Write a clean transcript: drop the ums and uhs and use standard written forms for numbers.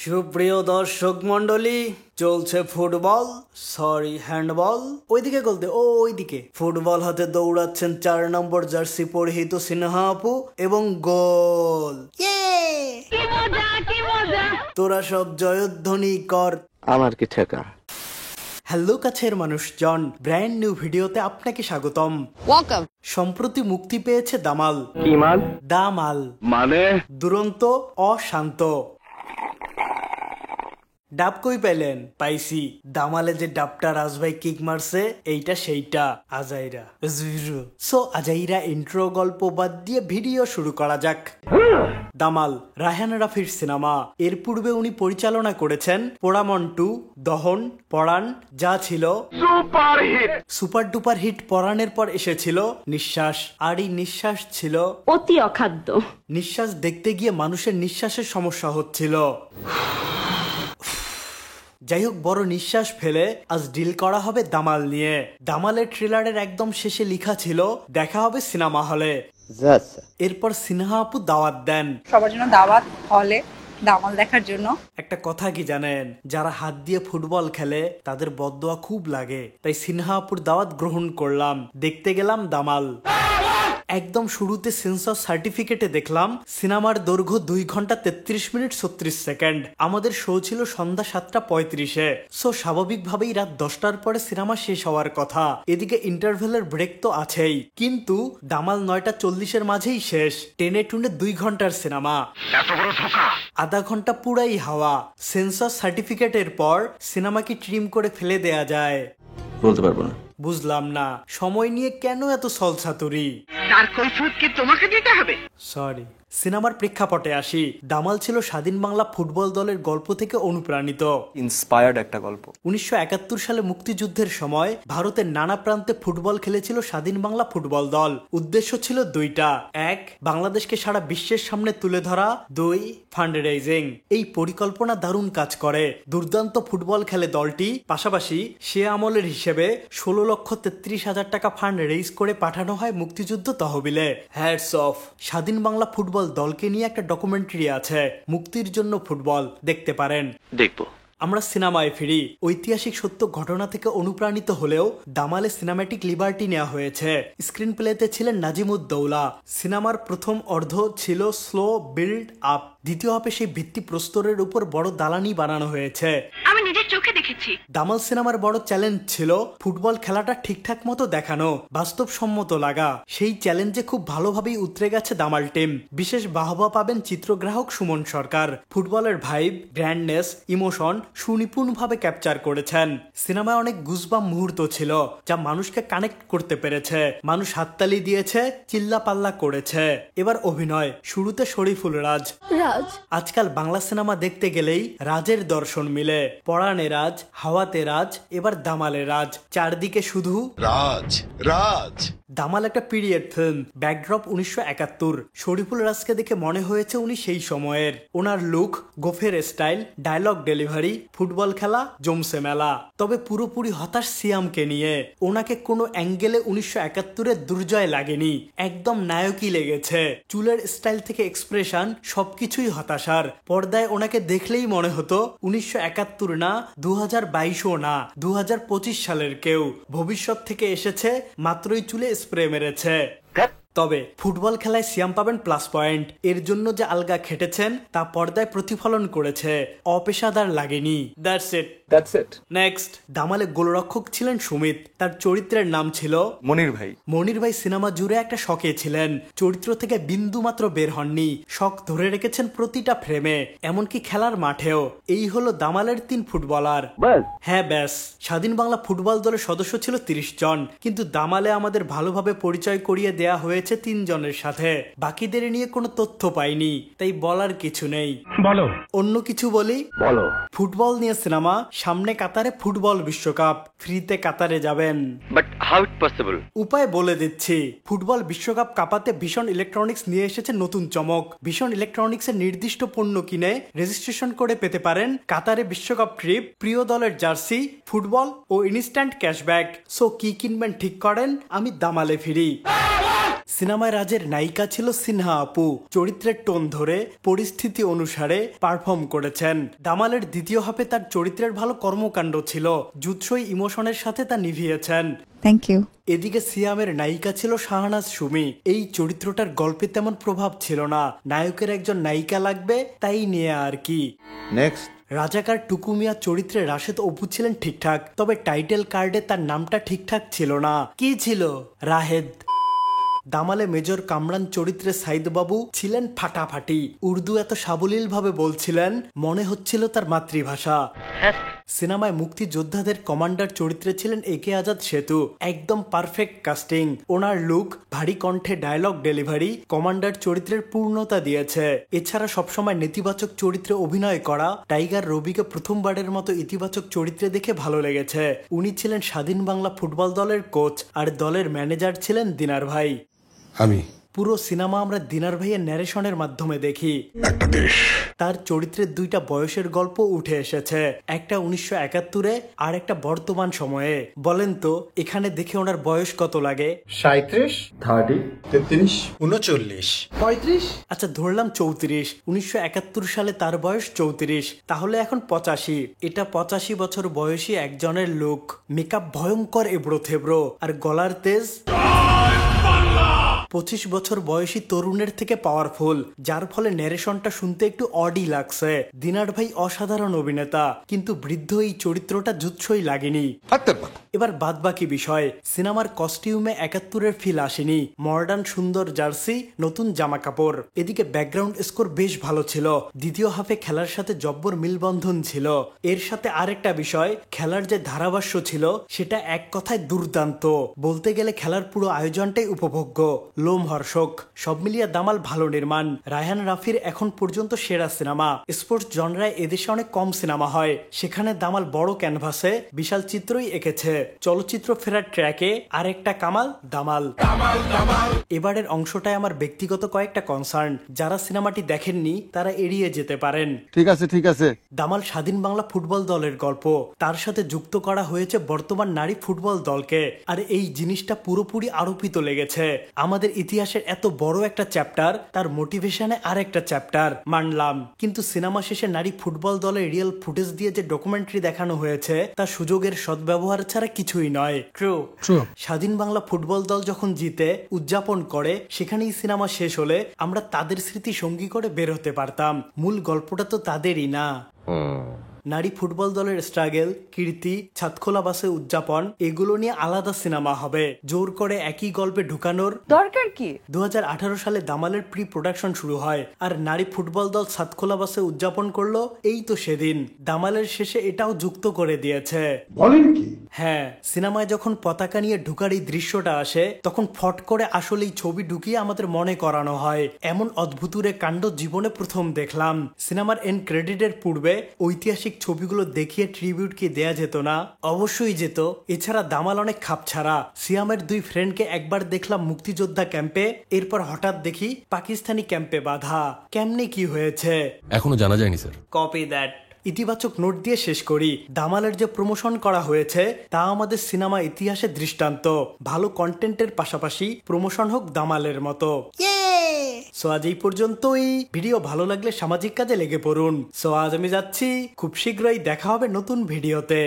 সুপ্রিয় দর্শক মন্ডলী, চলছে ফুটবল, সরি হ্যান্ডবল। ওইদিকে বলতে ওইদিকে ফুটবল হাতে দৌড়াচ্ছেন 4 নম্বর জার্সি পরিহিত সিনহা আপু এবং গোল। তোরা সব জয়ধ্বনি কর, আমার কি ঠেকা। হ্যালো কাছের মানুষজন, ব্র্যান্ড নিউ ভিডিওতে আপনাকে স্বাগতম। ওয়েলকাম। সম্প্রতি মুক্তি পেয়েছে দামাল। কি মাল? দামাল মানে দুরন্ত, অশান্ত। ডাব কই পেলেন? পাইছি। দামালে যে ডাবটা রাজভাই কিক মারছে, এইটা সেইটা। আজাইরা সো আজাইরা ইন্ট্রো গল্প বাদ দিয়ে ভিডিও শুরু করা যাক। দামাল রায়হান রাফির সিনেমা। এর পূর্বে উনি পরিচালনা করেছেন পোড়ামন 2, দহন, পরাণ, যা ছিল সুপার ডুপার হিট। পরাণের পর এসেছিল নিঃশ্বাস, আর এই নিঃশ্বাস ছিল অতি অখাদ্য। নিঃশ্বাস দেখতে গিয়ে মানুষের নিঃশ্বাসের সমস্যা হচ্ছিল। যাই হোক, বড় নিঃশ্বাস ফেলে আজ ডিল করা হবে দামাল নিয়ে। দামালের ট্রেলারের একদম শেষে লেখা ছিল দেখা হবে সিনেমা হলে। এরপর সিনহা আপু দাওয়াত দেন সবার জন্য, দাওয়াত হলে দামাল দেখার জন্য। একটা কথা কি জানেন, যারা হাত দিয়ে ফুটবল খেলে তাদের বদদোয়া খুব লাগে। তাই সিনহা আপুর দাওয়াত গ্রহণ করলাম, দেখতে গেলাম দামাল। একদম শুরুতে সেন্সর সার্টিফিকেটে দেখলাম সিনেমার দৈর্ঘ্য 2 ঘন্টা 33 মিনিট 36 সেকেন্ড। আমাদের শো ছিল সন্ধ্যা 7:35-এ। সো স্বাভাবিকভাবেই রাত 10টার পরে সিনেমা শেষ হওয়ার কথা। এদিকে ইন্টারভেলের ব্রেক তো আছেই, কিন্তু দামাল 9:40-এর মাঝেই শেষ। টেনে টুনে 2 ঘন্টার সিনেমা, আধা ঘন্টা পুরাই হাওয়া। সেন্সর সার্টিফিকেটের পর সিনেমা কি ট্রিম করে ফেলে দেয়া যায়? বলতে পারবো না। বুঝলাম না সময় নিয়ে কেন এত সলসাতুরি। তার কৈফিয়ত কি তোমাকে দিতে হবে? সরি। সিনেমার প্রেক্ষাপটে আসি। দামাল ছিল স্বাধীন বাংলা ফুটবল দলের গল্প থেকে অনুপ্রাণিত, ইন্সপায়ার্ড একটা গল্প। 1971 সালে মুক্তিযুদ্ধের সময় ভারতের নানা প্রান্তে ফুটবল খেলেছিল স্বাধীন বাংলা ফুটবল দল। উদ্দেশ্য ছিল 2টা: 1, বাংলাদেশকে সারা বিশ্বের সামনে তুলে ধরা, 2, ফান্ড রেইজিং। এই পরিকল্পনা দারুণ কাজ করে, দুর্দান্ত ফুটবল খেলে দলটি। পাশাপাশি সে আমলের হিসেবে 16,33,000 টাকা ফান্ড রেইজ করে পাঠানো হয় মুক্তিযুদ্ধ তহবিলে। Hats off. স্বাধীন বাংলা ফুটবল দলকে নিয়ে একটা ডকুমেন্টারি আছে, মুক্তির জন্য ফুটবল, দেখতে পারেন। দেখবো। আমরা সিনেমায় ফিরি। ঐতিহাসিক সত্য ঘটনা থেকে অনুপ্রাণিত হলেও দামালে সিনেম্যাটিক লিবার্টি নেওয়া হয়েছে। স্ক্রিন প্লেতে ছিলেন নাজিমুদ্দৌলা। সিনেমার প্রথম অর্ধ ছিল স্লো বিল্ড আপ, দ্বিতীয় হাফে সেই ভিত্তি প্রস্তরের উপর বড় দালানি বানানো হয়েছে। আমি নিজের চোখে দেখেছি। দামাল সিনেমার বড় চ্যালেঞ্জ ছিল ফুটবল খেলাটা ঠিকঠাক মতো দেখানো, বাস্তবসম্মত লাগা। সেই চ্যালেঞ্জে খুব ভালোভাবেই উতরে গেছে দামাল টিম। বিশেষ বাহবা পাবেন চিত্রগ্রাহক সুমন সরকার। ফুটবলের ভাইব, গ্র্যান্ডনেস, ইমোশন সুনিপুণভাবে ক্যাপচার করেছেন। সিনেমায় অনেক গুজবাম মুহূর্ত ছিল যা মানুষকে কানেক্ট করতে পেরেছে। মানুষ হাততালি দিয়েছে, চিল্লাপাল্লা করেছে। এবার অভিনয়। শুরুতে শরীফুল রাজ। আজকাল বাংলা সিনেমা দেখতে গেলেই রাজের দর্শন মিলে। পরাণে রাজ, হাওয়াতে রাজ, এবার দামালে রাজ। চারদিকে শুধু রাজ রাজ। দামাল একটা পিরিয়ড ফিল্ম, ব্যাকড্রপ 1971। শরীফুল রাজকে দেখে মনে হয়েছে উনি সেই সময়ের। ওনার লুক, গোফের স্টাইল, ডায়লগ ডেলিভারি, ফুটবল খেলা জমছে মেলা। তবে পুরোপুরি হতাশ সিয়ামকে নিয়ে। ওনাকে কোনো অ্যাঙ্গেলে 1971-এর দুর্জয় লাগেনি, একদম নায়কই লেগেছে। চুলের স্টাইল থেকে এক্সপ্রেশন সবকিছুই হতাশার। পর্দায় ওনাকে দেখলেই মনে হতো 1971 না, 2022ও না, 2025 সালের কেউ। ভবিষ্যৎ থেকে এসেছে, মাত্রই চুলে স্প্রে মেরেছে। তবে ফুটবল খেলায় সিয়াম পাবেন প্লাস পয়েন্ট। এর জন্য যে আলগা খেটেছেন তা পর্দায় প্রতিফলন করেছে, অপেশাদার লাগেনি। That's it. নেক্সট, দামালে গোলরক্ষক ছিলেন সুমিত। তার চরিত্রের নাম ছিল মনির ভাই। মনির ভাই সিনেমা জুড়ে একটা শকে ছিলেন, চরিত্র থেকে বিন্দু মাত্র বের হননি। শক ধরে রেখেছেন প্রতিটা ফ্রেমে, এমনকি খেলার মাঠেও। এই হলো দামালের 3 ফুটবলার। হ্যাঁ ব্যাস। স্বাধীন বাংলা ফুটবল দলের সদস্য ছিল 30 জন, কিন্তু দামালে আমাদের ভালোভাবে পরিচয় করিয়ে দেয়া হয়েছে 3 জনের সাথে। বাকিদের নিয়ে কোনো তথ্য পাইনি, তাই বলার কিছু নেই। বলো অন্য কিছু বলি। বলো। ফুটবল নিয়ে সিনেমা, সামনে কাতারে ফুটবল বিশ্বকাপ, ফ্রিতে কাতারে যাবেন। But how it possible? উপায় বলে দিচ্ছি। ফুটবল বিশ্বকাপ কাপাতে ভীষণ ইলেকট্রনিক্স নিয়ে এসেছে নতুন চমক। ভীষণ ইলেকট্রনিক্স এর নির্দিষ্ট পণ্য কিনে রেজিস্ট্রেশন করে পেতে পারেন কাতারে বিশ্বকাপ ট্রিপ, প্রিয় দলের জার্সি, ফুটবল ও ইনস্ট্যান্ট ক্যাশব্যাক। সো কি কিনবেন ঠিক করেন, আমি দামালে ফিরি। সিনেমায় রাজের নায়িকা ছিল সিনহা আপু। চরিত্রের টোন ধরে পরিস্থিতি অনুসারে পারফর্ম করেছেন। দামালের দ্বিতীয় হাফে তার চরিত্রের ভালো কর্মকাণ্ড ছিল, জুৎসই ইমোশনের সাথে তা নিভিয়েছেন। Thank you. এদিকে সিয়ামের নায়িকা ছিল শাহনাজ সুমি। এই চরিত্রটার গল্পে তেমন প্রভাব ছিল না, নায়কের একজন নায়িকা লাগবে তাই নিয়ে আর কি। নেক্সট। রাজাকার টুকুমিয়া চরিত্রে রাশেদ অপু ছিলেন ঠিকঠাক, তবে টাইটেল কার্ডে তার নামটা ঠিকঠাক ছিল না। কি ছিল? রাহেদ। দামালে মেজর কামরান চরিত্রে সাইদ বাবু ছিলেন ফাটাফাটি। উর্দু এত সাবলীল ভাবে বলছিলেন মনে হচ্ছিল তার মাতৃভাষা। সিনেমায় মুক্তিযোদ্ধাদের কমান্ডার চরিত্রে ছিলেন একে আজাদ সেতু। একদম পারফেক্ট কাস্টিং। ওনার লুক, ভারী কণ্ঠে ডায়লগ ডেলিভারি কমান্ডার চরিত্রের পূর্ণতা দিয়েছে। এছাড়া সবসময় নেতিবাচক চরিত্রে অভিনয় করা টাইগার রবিকে প্রথমবারের মতো ইতিবাচক চরিত্রে দেখে ভালো লেগেছে। উনি ছিলেন স্বাধীন বাংলা ফুটবল দলের কোচ, আর দলের ম্যানেজার ছিলেন দিনার ভাই। পুরো সিনেমা আমরা দিনার ভাইয়ের ন্যারেশনের মাধ্যমে দেখি। তার চরিত্রের দুইটা বয়সের গল্প উঠে এসেছে, একটা 1971-এ আর একটা বর্তমান সময়ে। বলেন তো এখানে দেখে ওনার বয়স কত লাগে? 37, 30, 33, 39, 35। আচ্ছা ধরলাম 34। 1971 সালে তার বয়স 34, তাহলে এখন 85। এটা 85 বছর বয়সী একজনের লুক। মেকআপ ভয়ঙ্কর এবড়ো থেবড়ো, আর গলার তেজ 25 বছর বয়সী তরুণের থেকে পাওয়ারফুল, যার ফলে ন্যারেশনটা শুনতে একটু অডই লাগছে। দিনার ভাই অসাধারণ অভিনেতা, কিন্তু বৃদ্ধ এই চরিত্রটা জুৎসই লাগেনি। এবার বাদবাকি বিষয়, সিনেমার কস্টিউমে 71-এর ফিল আসেনি। মডার্ন সুন্দর জার্সি, নতুন জামা কাপড়। এদিকে ব্যাকগ্রাউন্ড স্কোর বেশ ভালো ছিল। দ্বিতীয় হাফে খেলার সাথে জব্বর মিলবন্ধন ছিল। এর সাথে আরেকটা বিষয়, খেলার যে ধারাভাষ্য ছিল সেটা এক কথায় দুর্দান্ত। বলতে গেলে খেলার পুরো আয়োজনটাই উপভোগ্য, লোমহর্ষক। সব মিলিয়ে দামাল ভালো নির্মাণ। রায়হান রাফির এখন পর্যন্ত সেরা সিনেমা। স্পোর্টস জনরায় এদেশে অনেক কম সিনেমা হয়, সেখানে দামাল বড় ক্যানভাসে বিশাল চিত্রই এঁকেছে। চলচ্চিত্র ফেরার ট্র্যাকে আরেকটা কামাল দামাল। এবারের অংশটায় আমার ব্যক্তিগত কয়েকটা কনসার্ন, যারা সিনেমাটি দেখেননি তারা এড়িয়ে যেতে পারেন। ঠিক আছে ঠিক আছে। দামাল স্বাধীন বাংলা ফুটবল দলের গল্প, তার সাথে যুক্ত করা হয়েছে বর্তমান নারী ফুটবল দলকে, আর এই জিনিসটা পুরোপুরি আরোপিত লেগেছে। আমাদের ইতিহাসের এত বড় একটা চ্যাপ্টার, তার মোটিভেশনে আরেকটা চ্যাপ্টার, মানলাম। কিন্তু সিনেমা শেষে নারী ফুটবল দলের রিয়েল ফুটেজ দিয়ে যে ডকুমেন্টারি দেখানো হয়েছে তা সুযোগের সদ্ব্যবহার ছাড়া কিছুই নয়। ট্রু। স্বাধীন বাংলা ফুটবল দল যখন জিতে উদযাপন করে, সেখানেই সিনেমা শেষ হলে আমরা তাদের স্মৃতি সঙ্গী করে বের হতে পারতাম। মূল গল্পটা তো তাদেরই না। নারী ফুটবল দলের স্ট্রাগল, কীর্তি, ছাদখোলা বাসে উদযাপন, এগুলো নিয়ে আলাদা সিনেমা হবে। জোর করে একই গল্পে ঢুকানোর দরকার কি? 2018 সালে দামালের প্রি প্রোডাকশন শুরু হয়, আর নারী ফুটবল দল ছাদখোলা বাসে উদযাপন করলো এই তো সেদিন। দামালের শেষে এটাও যুক্ত করে দিয়েছে। বলেন কি? হ্যাঁ, সিনেমায় যখন পতাকা নিয়ে ঢুকার এই দৃশ্যটা আসে, তখন ফট করে আসলে এই ছবি ঢুকিয়ে আমাদের মনে করানো হয়। এমন অদ্ভুতুরে কাণ্ড জীবনে প্রথম দেখলাম। সিনেমার এন্ড ক্রেডিটের পূর্বে ঐতিহাসিক ছবিগুলো দেখিয়ে ট্রিবিউট কি দেয়া যেত না? অবশ্যই যেত। এছাড়া দামাল অনেক খাপছাড়া। সিয়ামের দুই ফ্রেন্ডকে একবার দেখলাম মুক্তিযোদ্ধা ক্যাম্পে, এরপর হঠাৎ দেখি পাকিস্তানি ক্যাম্পে বাধা। কেমনে কি হয়েছে এখনো জানা যায়নি স্যার। Copy that. ইতিবাচক নোট দিয়ে শেষ করি। দামালের যে প্রমোশন করা হয়েছে তা আমাদের সিনেমা ইতিহাসে দৃষ্টান্ত। ভালো কন্টেন্টের পাশাপাশি প্রমোশন হোক দামালের মতো। সো আজ এই পর্যন্তই। ভিডিও ভালো লাগলে সামাজিক কাজে লেগে পড়ুন। সো আজ আমি যাচ্ছি, খুব শীঘ্রই দেখা হবে নতুন ভিডিওতে।